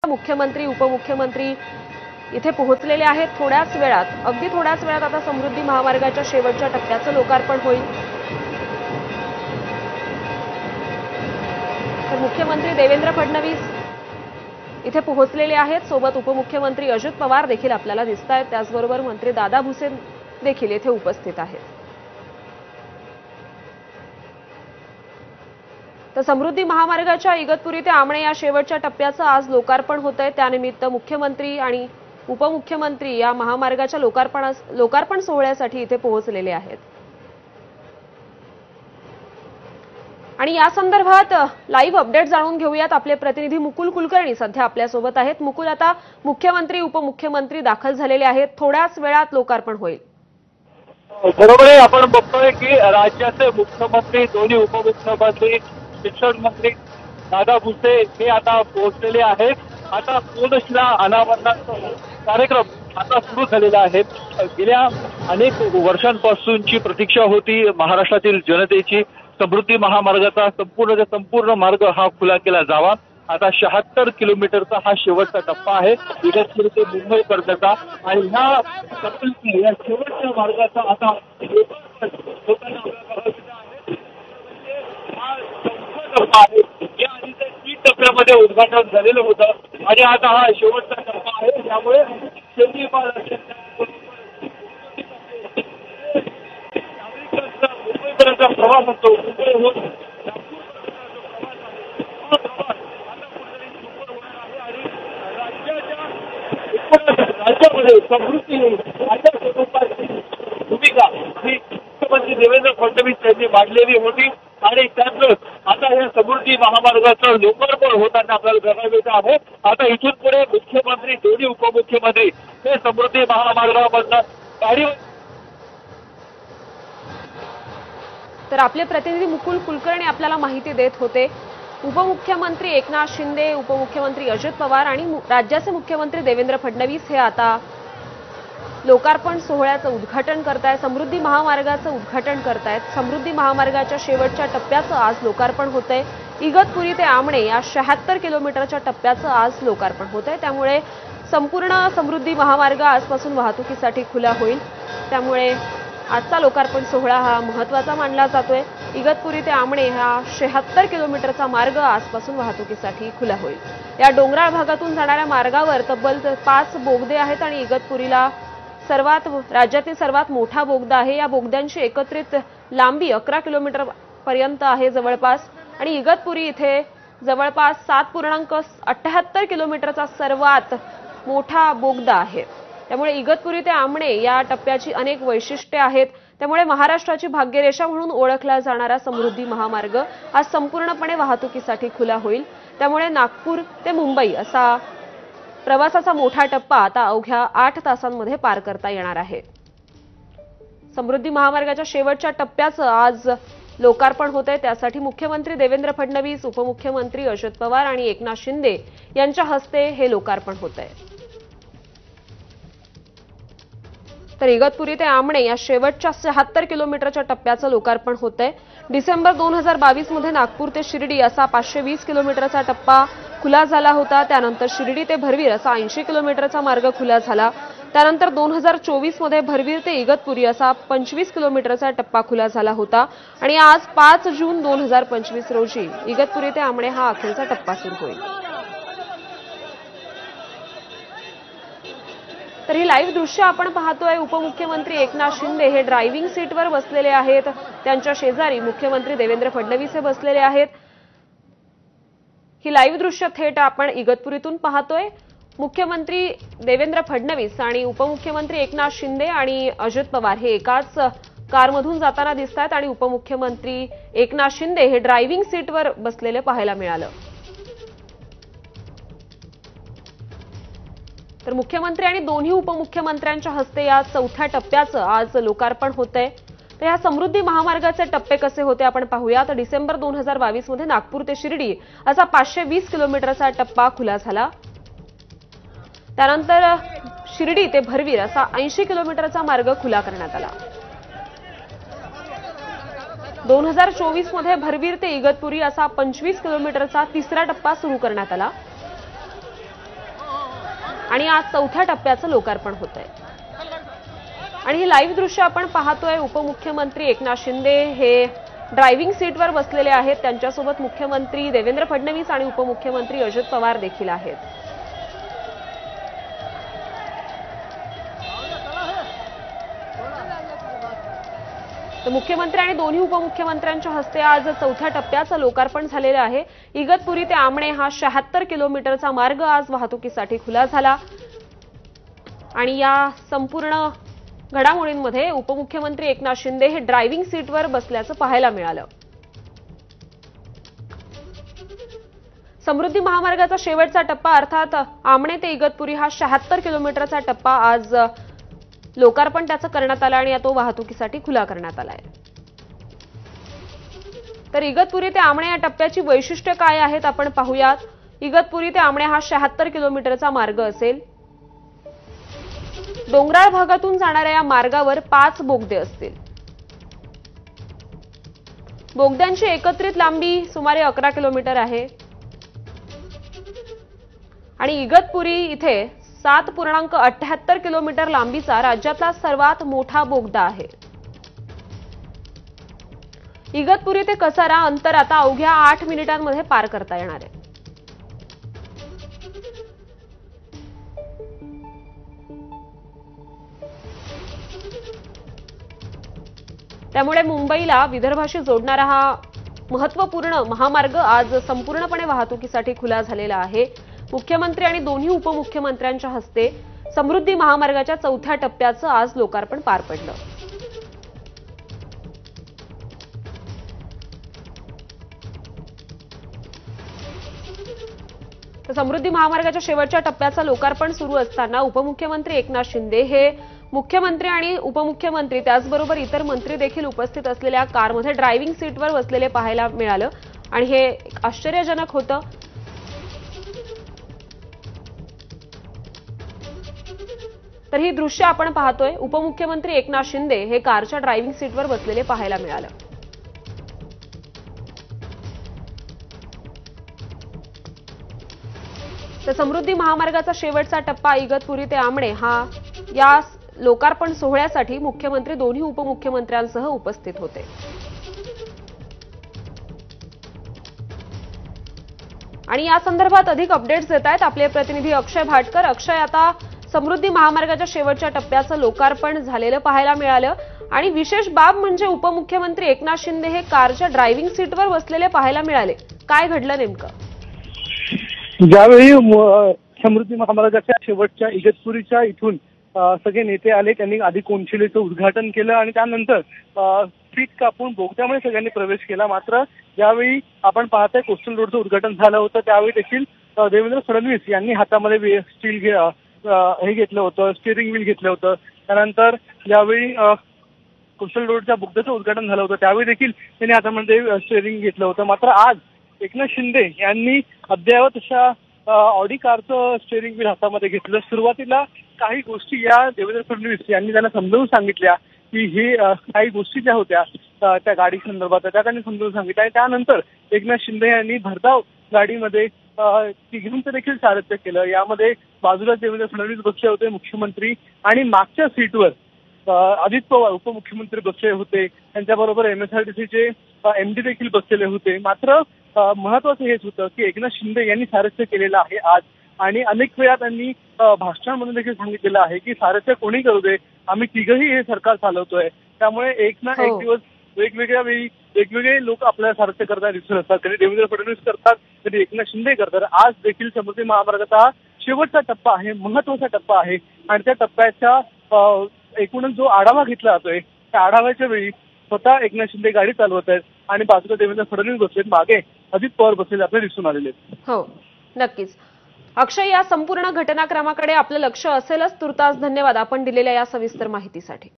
मुख्यमंत्री उपमुख्यमंत्री इथे पोहोचलेले आहेत। अगदी थोड्याच वेळात आता समृद्धी महामार्गाच्या शेवटच्या टप्प्याचं लोकार्पण होईल। तर मुख्यमंत्री देवेंद्र फडणवीस इथे पोहोचलेले आहेत। सोबत उपमुख्यमंत्री अजित पवार देखील आपल्याला दिसतायत। त्याचबरोबर मंत्री दादा भुसे देखील इथे उपस्थित आहेत। तर समृद्धी महामार्गाच्या इगतपुरी ते आमणे या शेवटच्या टप्प्याचं आज लोकार्पण होतंय। त्यानिमित्त मुख्यमंत्री आणि उपमुख्यमंत्री या महामार्गाच्या लोकार्पण सोहळ्यासाठी इथे पोहोचलेले आहेत। आणि या संदर्भात लाईव्ह अपडेट जाणून घेऊयात। आपले प्रतिनिधी मुकुल कुलकर्णी सध्या आपल्या सोबत आहेत। मुकुल, आता मुख्यमंत्री उपमुख्यमंत्री दाखल झालेले आहेत, थोड्याच वेळात लोकार्पण होईल। बरोबर आहे, आपण बघतोय की राज्याचे मुख्यमंत्री, दोन्ही उपमुख्यमंत्री, शिक्षण मंत्री दादा भुसे हे आता पोहोचलेले आहेत। आता कोनशिला अनावरणाचा कार्यक्रम आता सुरू झालेला आहे। गेल्या अनेक वर्षांपासूनची प्रतीक्षा होती महाराष्ट्रातील जनतेची, समृद्धी महामार्गाचा संपूर्ण मार्ग हा खुला केला जावा। आता 76 किलोमीटरचा हा शेवटचा टप्पा आहे इगतपुरी ते मुंबई पर्यंतचा, आणि या शेवटच्या मार्गाचा आता या आधीच्या 3 टप्प्यामध्ये उद्घाटन झालेलं होतं आणि आता हा शेवटचा टप्पा आहे। त्यामुळे मुंबईपर्यंत प्रवास असतो, राज्यामध्ये समृद्धी अशा स्वरूपाची भूमिका ही मुख्यमंत्री देवेंद्र फडणवीस यांनी मांडलेली होती। आणि त्यातच आता या समृद्धी महामार्गाचं लोकार्पण होताना आपल्याला बघायला मिळत आहे। आता इथून पुढे मुख्यमंत्री, दोन्ही उपमुख्यमंत्री हे समृद्धी महामार्गामधनं गाडीवर। तर आपले प्रतिनिधी मुकुल कुलकर्णी आपल्याला माहिती देत होते। उपमुख्यमंत्री एकनाथ शिंदे, उपमुख्यमंत्री अजित पवार आणि राज्याचे मुख्यमंत्री देवेंद्र फडणवीस हे आता लोकार्पण सोहळ्याचं उद्घाटन करतायत, समृद्धी महामार्गाचं उद्घाटन करतायत। समृद्धी महामार्गाच्या शेवटच्या टप्प्याचं आज लोकार्पण होतंय। इगतपुरी ते आमणे या 76 किलोमीटरच्या टप्प्याचं आज लोकार्पण होतंय। त्यामुळे संपूर्ण समृद्धी महामार्ग आजपासून वाहतुकीसाठी खुला होईल। त्यामुळे आजचा लोकार्पण सोहळा हा महत्त्वाचा मानला जातोय। इगतपुरी ते आमणे हा 76 किलोमीटरचा मार्ग आजपासून वाहतुकीसाठी खुला होईल। या डोंगराळ भागातून जाणाऱ्या मार्गावर तब्बल 5 बोगदे आहेत आणि इगतपुरीला राज्यातील सर्वात मोठा बोगदा आहे। या बोगद्यांची एकत्रित लांबी 11 किलोमीटर पर्यंत आहे जवळपास, आणि इगतपुरी इथे जवळपास 7.78 किलोमीटरचा सर्वात मोठा बोगदा आहे। त्यामुळे इगतपुरी ते आमणे या टप्प्याची अनेक वैशिष्ट्ये आहेत। त्यामुळे महाराष्ट्राची भाग्यरेषा म्हणून ओळखला जाणारा समृद्धी महामार्ग आज संपूर्णपणे वाहतुकीसाठी खुला होईल। त्यामुळे नागपूर ते मुंबई असा प्रवासाचा मोठा टप्पा आता अवघ्या 8 तासांमध्ये पार करता येणार आहे। समृद्धी महामार्गाच्या शेवटच्या टप्प्याचं आज लोकार्पण होतंय। त्यासाठी मुख्यमंत्री देवेंद्र फडणवीस, उपमुख्यमंत्री अजित पवार आणि एकनाथ शिंदे यांच्या हस्ते हे लोकार्पण होतंय। तर इगतपुरी ते आमणे या शेवटच्या 76 किलोमीटरच्या टप्प्याचं लोकार्पण होतंय। डिसेंबर 2022 मध्ये नागपूर ते शिर्डी असा 520 किलोमीटरचा टप्पा खुला झाला होता। त्यानंतर शिर्डी ते भरवीर असा 80 किलोमीटरचा मार्ग खुला झाला। त्यानंतर 2024 मध्ये भरवीर ते इगतपुरी असा 25 किलोमीटरचा टप्पा खुला झाला होता। आणि आज 5 जून 2025 रोजी इगतपुरी ते आमणे हा अखेरचा टप्पा सुरू होईल। तर ही लाईव्ह दृश्य आपण पाहतोय। उपमुख्यमंत्री एकनाथ शिंदे हे ड्रायव्हिंग सीटवर बसलेले आहेत, त्यांच्या शेजारी मुख्यमंत्री देवेंद्र फडणवीस हे बसलेले आहेत। ही लाईव्ह दृश्य थेट आपण इगतपुरीतून पाहतोय। मुख्यमंत्री देवेंद्र फडणवीस आणि उपमुख्यमंत्री एकनाथ शिंदे आणि अजित पवार हे एकाच कारमधून जाताना दिसतात आणि उपमुख्यमंत्री एकनाथ शिंदे हे ड्रायव्हिंग सीटवर बसलेले पाहायला मिळालं। तर मुख्यमंत्री आणि दोन्ही उपमुख्यमंत्र्यांच्या हस्ते या 4थ्या टप्प्याचं आज लोकार्पण होतंय। तर या समृद्धी महामार्गाचे टप्पे कसे होते आपण पाहूया। तर डिसेंबर 2022 मध्ये नागपूर ते शिर्डी असा 520 किलोमीटरचा टप्पा खुला झाला। त्यानंतर शिर्डी ते भरवीर असा 80 किलोमीटरचा मार्ग खुला करण्यात आला। 2024 मध्ये भरवीर ते इगतपुरी असा 25 किलोमीटरचा तिसरा टप्पा सुरू करण्यात आला। आणि आज चौथ्या टप्प्याचं लोकार्पण होत आहे। आणि हे लाईव्ह दृश्य आपण पाहतोय। उपमुख्यमंत्री एकनाथ शिंदे हे ड्रायव्हिंग सीटवर बसलेले आहेत। त्यांच्यासोबत मुख्यमंत्री देवेंद्र फडणवीस आणि उपमुख्यमंत्री अजित पवार देखील आहेत। तर मुख्यमंत्री आणि दोन्ही उपमुख्यमंत्र्यांच्या हस्ते आज चौथ्या टप्प्याचं लोकार्पण झालेलं आहे। इगतपुरी ते आमणे हा 76 किलोमीटरचा मार्ग आज वाहतुकीसाठी खुला झाला आणि या संपूर्ण घडामोडींमध्ये उपमुख्यमंत्री एकनाथ शिंदे हे ड्रायव्हिंग सीटवर बसल्याचं पाहायला मिळालं। समृद्धी महामार्गाचा शेवटचा टप्पा अर्थात आमणे ते इगतपुरी हा 76 किलोमीटरचा टप्पा आज लोकार्पण त्याचं करण्यात आलं आणि तो वाहतुकीसाठी खुला करण्यात आला आहे। तर इगतपुरी ते आमणे या टप्प्याची वैशिष्ट्ये काय आहेत आपण पाहूयात। इगतपुरी ते आमणे हा 76 किलोमीटरचा मार्ग असेल। डोंगराळ भागातून जाणाऱ्या या मार्गावर 5 बोगदे असतील। बोगद्यांची एकत्रित लांबी सुमारे 11 किलोमीटर आहे आणि इगतपुरी इथे 7.78 किलोमीटर लांबीचा राज्यातला सर्वात मोठा बोगदा आहे। इगतपुरी ते कसारा अंतर आता अवघ्या 8 मिनिटांमध्ये पार करता येणार आहे। त्यामुळे मुंबईला विदर्भाशी जोडणारा हा महत्त्वपूर्ण महामार्ग आज संपूर्णपणे वाहतुकीसाठी खुला झालेला आहे। मुख्यमंत्री आणि दोन्ही उपमुख्यमंत्र्यांच्या हस्ते समृद्धी महामार्गाच्या चौथ्या टप्प्याचं आज लोकार्पण पार पडलं। तर समृद्धी महामार्गाच्या शेवटच्या टप्प्याचं लोकार्पण सुरू असताना उपमुख्यमंत्री एकनाथ शिंदे हे मुख्यमंत्री आणि उपमुख्यमंत्री त्याचबरोबर इतर मंत्री देखील उपस्थित असलेल्या कारमध्ये ड्रायव्हिंग सीटवर बसलेले पाहायला मिळालं आणि हे आश्चर्यजनक होतं। तर ही दृश्य आपण पाहतोय। उपमुख्यमंत्री एकनाथ शिंदे हे कारच्या ड्रायव्हिंग सीटवर बसलेले पाहायला मिळालं। तर समृद्धी महामार्गाचा शेवटचा टप्पा इगतपुरी ते आमणे हा या लोकार्पण सोहळ्यासाठी मुख्यमंत्री दोन्ही उपमुख्यमंत्र्यांसह उपस्थित होते। आणि या संदर्भात अधिक अपडेट्स देत आहेत आपले प्रतिनिधी अक्षय भाटकर। अक्षय, आता समृद्धी महामार्गाच्या शेवटच्या टप्प्याचं लोकार्पण झालेलं पाहायला मिळालं आणि विशेष बाब म्हणजे उपमुख्यमंत्री एकनाथ शिंदे हे कारच्या ड्रायव्हिंग सीटवर बसलेले पाहायला मिळाले। काय घडलं नेमकं? ज्यावेळी समृद्धी महामार्गाच्या शेवटच्या इगतपुरीच्या इथून सगळे नेते आले, त्यांनी आधी कोनशिलेचं उद्घाटन केलं आणि त्यानंतर सीट कापून बोगद्यामुळे सगळ्यांनी प्रवेश केला। मात्र ज्यावेळी आपण पाहताय कोस्टल रोडचं उद्घाटन झालं होतं त्यावेळी देखील देवेंद्र फडणवीस यांनी हातामध्ये स्टील हे घेतलं होतं, स्टिअरिंग व्हील घेतलं होतं। त्यानंतर ज्यावेळी कोस्टल रोडच्या बोगद्याचं उद्घाटन झालं होतं त्यावेळी देखील त्यांनी हातामध्ये स्टिअरिंग घेतलं होतं। मात्र आज एकनाथ शिंदे यांनी अद्ययावत अशा ऑडी कारचं स्टिअरिंग व्हील हातामध्ये घेतलं। सुरुवातीला काही गोष्टी या देवेंद्र फडणवीस यांनी त्यांना समजावून सांगितल्या की हे काही गोष्टी ज्या होत्या त्या गाडी संदर्भात त्या त्यांनी समजावून सांगितल्या आणि त्यानंतर एकनाथ शिंदे यांनी भरधाव गाडीमध्ये तिघांचं देखील सारथ्य केलं। यामध्ये बाजूला देवेंद्र फडणवीस बसले होते मुख्यमंत्री आणि मागच्या सीटवर अजित पवार उपमुख्यमंत्री बसले होते, त्यांच्याबरोबर MSRTCचे MD देखील बसलेले होते। मात्र महत्वाचं हेच होतं की एकनाथ शिंदे यांनी सारथ्य केलेलं आहे आज आणि अनेक वेळा त्यांनी भाषणांमधून देखील सांगितलेलं आहे की सारथ्य कोणी करू दे, आम्ही तिघही हे सरकार चालवतोय। त्यामुळे एक ना एक दिवस वेगवेगळ्या वेळी वेगवेगळे लोक आपल्याला सारथ्य करताना दिसून असतात, कधी देवेंद्र फडणवीस करतात, कधी एकनाथ शिंदे करतात। आज देखील समृद्धी महामार्गाचा हा शेवटचा टप्पा आहे, महत्वाचा टप्पा आहे आणि त्या टप्प्याच्या एकूणच जो आढावा घेतला जातोय त्या आढाव्याच्या वेळी स्वतः एकनाथ शिंदे गाडी चालवत आहेत आणि बाजूला देवेंद्र फडणवीस बसलेत, मागे अजित पवार बसलेले आपल्याला दिसून आलेले आहेत। हो, नक्कीच अक्षय, या संपूर्ण घटनाक्रमाकडे आपलं लक्ष असेलच। तुर्तास धन्यवाद आपण दिलेल्या या सविस्तर माहितीसाठी।